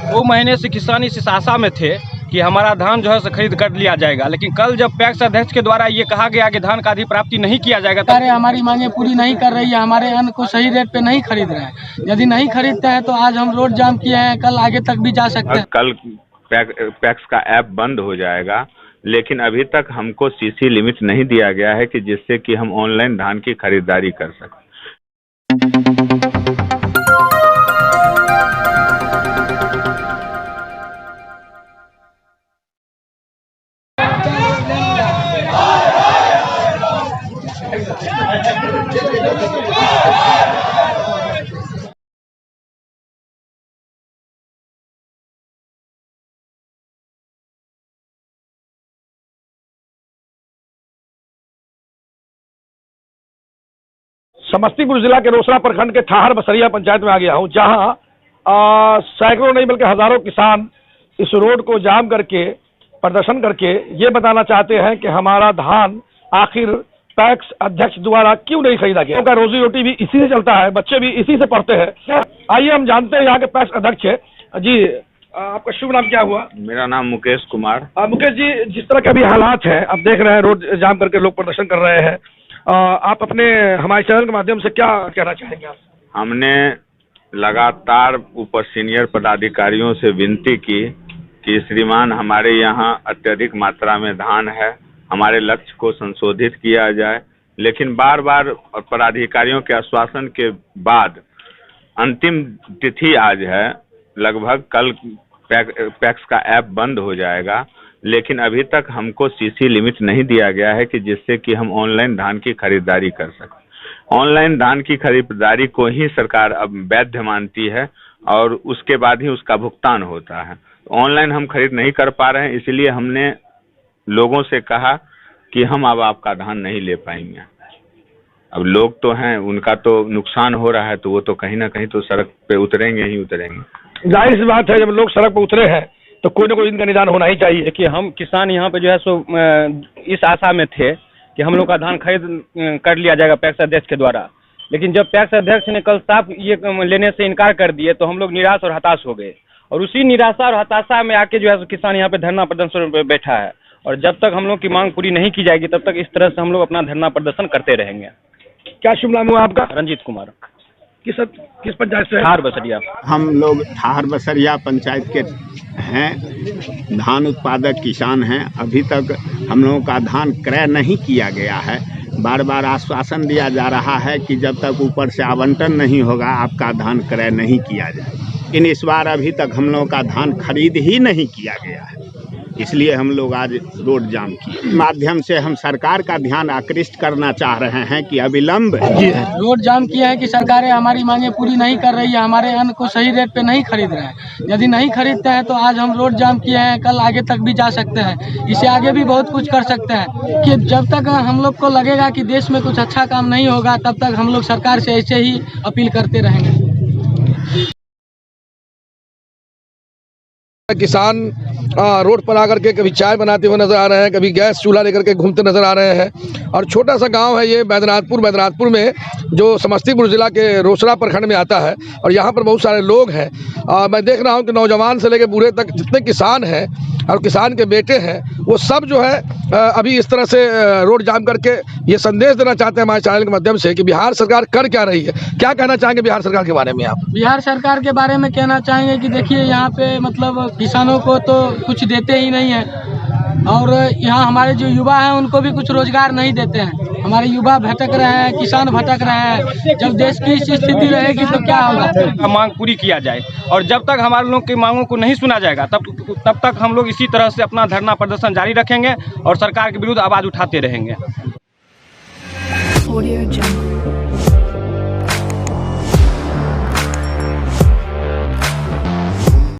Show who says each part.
Speaker 1: दो महीने से किसान इस आशा में थे कि हमारा धान जो है खरीद कर लिया जाएगा, लेकिन कल जब पैक्स अध्यक्ष के द्वारा ये कहा गया कि धान का अधिप्राप्ति नहीं किया जाएगा,
Speaker 2: सरकार हमारी मांगे पूरी नहीं कर रही है, हमारे अन्न को सही रेट पे नहीं खरीद रहे हैं। यदि नहीं खरीदते हैं तो आज हम रोड जाम किए हैं, कल आगे तक भी जा सकते हैं।
Speaker 3: कल पैक्स का ऐप बंद हो जाएगा, लेकिन अभी तक हमको सीसी लिमिट नहीं दिया गया है कि जिससे कि हम ऑनलाइन धान की खरीदारी कर सकें।
Speaker 4: समस्तीपुर जिला के रोसड़ा प्रखंड के ठाहर बसरिया पंचायत में आ गया हूं, जहां सैकड़ों नहीं बल्कि हजारों किसान इस रोड को जाम करके प्रदर्शन करके ये बताना चाहते हैं कि हमारा धान आखिर पैक्स अध्यक्ष द्वारा क्यों नहीं खरीदा गया। उनका रोजी रोटी भी इसी से चलता है, बच्चे भी इसी से पढ़ते हैं। आइए हम जानते हैं यहाँ के पैक्स अध्यक्ष है जी। आपका शुभ नाम क्या हुआ?
Speaker 3: मेरा नाम मुकेश कुमार।
Speaker 4: मुकेश जी, जिस तरह के अभी हालात है, आप देख रहे हैं रोड जाम करके लोग प्रदर्शन कर रहे हैं, आप अपने हमारे चैनल के माध्यम से क्या कहना चाहेंगे आप?
Speaker 3: हमने लगातार ऊपर सीनियर पदाधिकारियों से विनती की कि श्रीमान हमारे यहाँ अत्यधिक मात्रा में धान है, हमारे लक्ष्य को संशोधित किया जाए, लेकिन बार बार पदाधिकारियों के आश्वासन के बाद अंतिम तिथि आज है। लगभग कल पैक्स का ऐप बंद हो जाएगा, लेकिन अभी तक हमको सीसी लिमिट नहीं दिया गया है कि जिससे कि हम ऑनलाइन धान की खरीदारी कर सकें। ऑनलाइन धान की खरीदारी को ही सरकार अब वैध मानती है और उसके बाद ही उसका भुगतान होता है। ऑनलाइन हम खरीद नहीं कर पा रहे हैं, इसलिए हमने लोगों से कहा कि हम अब आपका धान नहीं ले पाएंगे। अब लोग तो हैं, उनका तो नुकसान हो रहा है, तो वो तो कहीं ना कहीं तो सड़क पे उतरेंगे ही उतरेंगे।
Speaker 4: जाहिर सी बात है, जब लोग सड़क पर उतरे हैं तो कोई ना कोई इनका निदान होना ही चाहिए।
Speaker 1: देखिए, हम किसान यहाँ पे जो है सो इस आशा में थे कि हम लोग का धान खरीद कर लिया जाएगा पैक्स अध्यक्ष के द्वारा, लेकिन जब पैक्स अध्यक्ष ने कल साफ ये लेने से इनकार कर दिए तो हम लोग निराश और हताश हो गए, और उसी निराशा और हताशा में आके जो है किसान यहाँ पे धरना प्रदर्शन पे बैठा है। और जब तक हम लोग की मांग पूरी नहीं की जाएगी तब तक इस तरह से हम लोग अपना धरना प्रदर्शन करते रहेंगे।
Speaker 4: क्या शुभ नाम हुआ आपका?
Speaker 1: रंजीत कुमार।
Speaker 4: किस पंचायत से?
Speaker 1: ठाहर बसरिया।
Speaker 5: हम लोग ठाहर बसरिया पंचायत के हैं, धान उत्पादक किसान हैं। अभी तक हम लोगों का धान क्रय नहीं किया गया है। बार बार आश्वासन दिया जा रहा है कि जब तक ऊपर से आवंटन नहीं होगा आपका धान क्रय नहीं किया जाए, लेकिन इस बार अभी तक हम लोगों का धान खरीद ही नहीं किया गया है, इसलिए हम लोग आज रोड जाम किए। माध्यम से हम सरकार का ध्यान आकृष्ट करना चाह रहे हैं कि अविलंब
Speaker 2: रोड जाम किया है कि सरकारें हमारी मांगे पूरी नहीं कर रही है, हमारे अन्न को सही रेट पे नहीं खरीद रहे हैं। यदि नहीं खरीदते हैं तो आज हम रोड जाम किए हैं, कल आगे तक भी जा सकते हैं, इससे आगे भी बहुत कुछ कर सकते हैं। कि जब तक हम लोग को लगेगा कि देश में कुछ अच्छा काम नहीं होगा तब तक हम लोग सरकार से ऐसे ही अपील करते रहेंगे।
Speaker 4: किसान रोड पर आकर के कभी चाय बनाते हुए नजर आ रहे हैं, कभी गैस चूल्हा लेकर के घूमते नजर आ रहे हैं। और छोटा सा गांव है ये बैद्यनाथपुर में, जो समस्तीपुर जिला के रोसड़ा प्रखंड में आता है, और यहाँ पर बहुत सारे लोग हैं। मैं देख रहा हूँ कि नौजवान से लेकर बूढ़े तक जितने किसान हैं और किसान के बेटे हैं वो सब जो है अभी इस तरह से रोड जाम करके ये संदेश देना चाहते हैं हमारे चैनल के माध्यम से कि बिहार सरकार कर क्या रही है। क्या कहना चाहेंगे बिहार सरकार के बारे में आप?
Speaker 2: बिहार सरकार के बारे में कहना चाहेंगे कि देखिए, यहाँ पे मतलब किसानों को तो कुछ देते ही नहीं है, और यहाँ हमारे जो युवा हैं उनको भी कुछ रोजगार नहीं देते हैं। हमारे युवा भटक रहे हैं, किसान भटक रहे हैं। जब देश की इस स्थिति रहेगी तो क्या होगा?
Speaker 1: मांग पूरी किया जाए, और जब तक हमारे लोग की मांगों को नहीं सुना जाएगा तब तक हम लोग इसी तरह से अपना धरना प्रदर्शन जारी रखेंगे और सरकार के विरुद्ध आवाज उठाते रहेंगे।